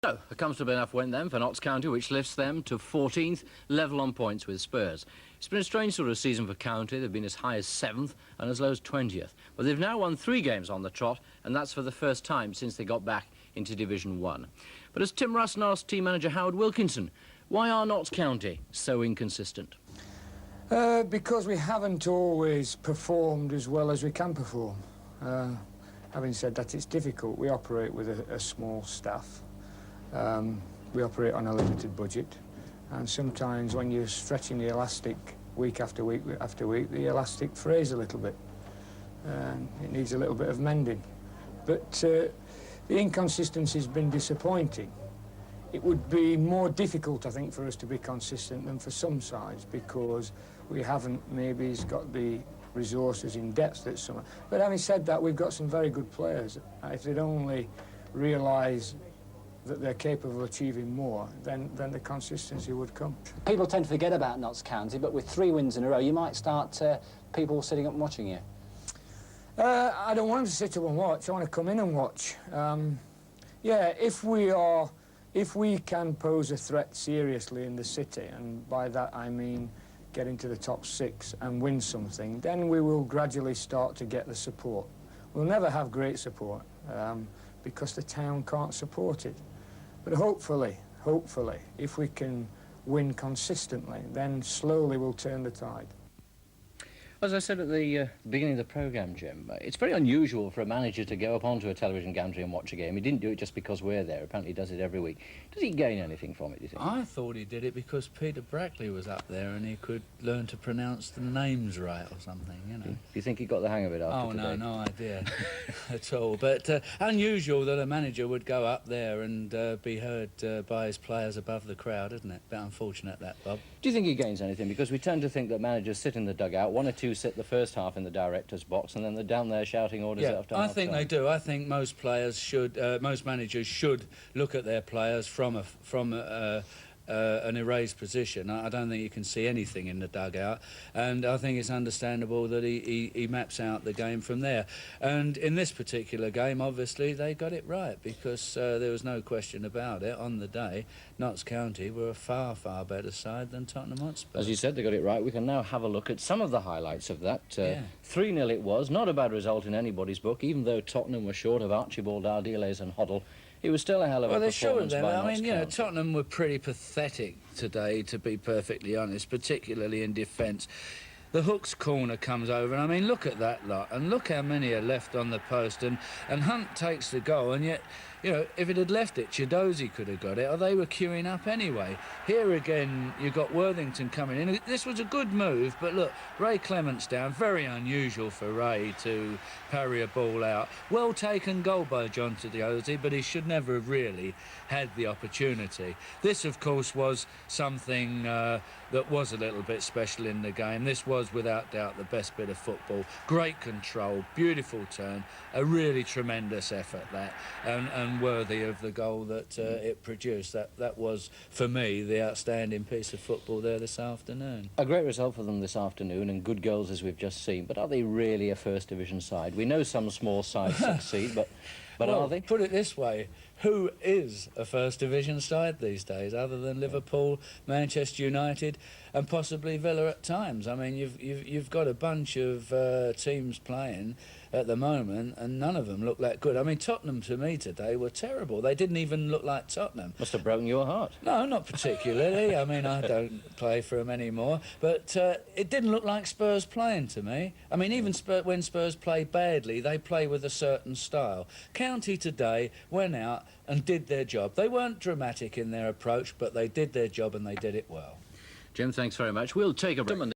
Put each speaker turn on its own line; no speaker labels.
So, a comfortable enough win then for Notts County, which lifts them to 14th, level on points with Spurs. It's been a strange sort of season for County. They've been as high as 7th and as low as 20th. But they've now won 3 games on the trot, and that's for the first time since they got back into Division 1. But as Tim Russ asked team manager Howard Wilkinson, why are Notts County so inconsistent?
Because we haven't always performed as well as we can perform. Having said that, it's difficult. We operate with a small staff. We operate on a limited budget, and sometimes when you're stretching the elastic week after week after week, the elastic frays a little bit. It needs a little bit of mending. But the inconsistency has been disappointing. It would be more difficult, I think, for us to be consistent than for some sides, because we haven't maybe got the resources in depth that some. But having said that, we've got some very good players. If they'd only realise that they're capable of achieving more, then the consistency would come.
People tend to forget about Notts County, but with 3 wins in a row, you might start people sitting up and watching you.
I don't want them to sit up and watch. I want to come in and watch. Yeah, if we can pose a threat seriously in the city, and by that I mean get into the top 6 and win something, then we will gradually start to get the support. We'll never have great support because the town can't support it. But hopefully, if we can win consistently, then slowly we'll turn the tide.
As I said at the beginning of the programme, Jim, it's very unusual for a manager to go up onto a television gantry and watch a game. He didn't do it just because we're there. Apparently he does it every week. Does he gain anything from it, do you think?
I thought he did it because Peter Brackley was up there and he could learn to pronounce the names right or something, you know.
Do you think he got the hang of it after today?
Oh, no idea at all. But unusual that a manager would go up there and be heard by his players above the crowd, isn't it? Bit unfortunate, that, Bob.
Do you think he gains anything? Because we tend to think that managers sit in the dugout, 1 or 2 sit the first half in the director's box, and then they're down there shouting orders after half.
I think they do. I think most players should, most managers should look at their players from an erased position. I don't think you can see anything in the dugout, and I think it's understandable that he maps out the game from there. And in this particular game, obviously, they got it right, because there was no question about it. On the day, Notts County were a far, far better side than Tottenham Hotspur.
As you said, they got it right. We can now have a look at some of the highlights of that. 3-0 it was. Not a bad result in anybody's book, even though Tottenham were short of Archibald, Ardiles and Hoddle. It was still a hell of a performance by Notts County.
I mean, you know, Tottenham were pretty pathetic today, to be perfectly honest, particularly in defence. The Hooks corner comes over, and I mean, look at that lot, and look how many are left on the post, and Hunt takes the goal, and yet, you know, if it had left it, Chidozie could have got it, or they were queuing up anyway. Here again, you've got Worthington coming in. This was a good move, but look, Ray Clement's down. Very unusual for Ray to parry a ball out. Well taken goal by John Chidozie, but he should never have really had the opportunity. This, of course, was something that was a little bit special in the game. This was, without doubt, the best bit of football. Great control, beautiful turn, a really tremendous effort, that, and worthy of the goal that it produced. That was, for me, the outstanding piece of football there this afternoon.
A great result for them this afternoon, and good goals as we've just seen. But are they really a First Division side? We know some small sides succeed, but
well,
are they?
Put it this way, who is a First Division side these days, other than Liverpool, Manchester United, and possibly Villa at times? I mean, you've got a bunch of teams playing at the moment, and none of them look that good. I mean, Tottenham, to me, today were terrible. They didn't even look like Tottenham.
Must have broken your heart.
No, not particularly. I mean, I don't play for them anymore. But it didn't look like Spurs playing to me. I mean, even when Spurs play badly, they play with a certain style. County today went out and did their job. They weren't dramatic in their approach, but they did their job and they did it well.
Jim, thanks very much. We'll take a break.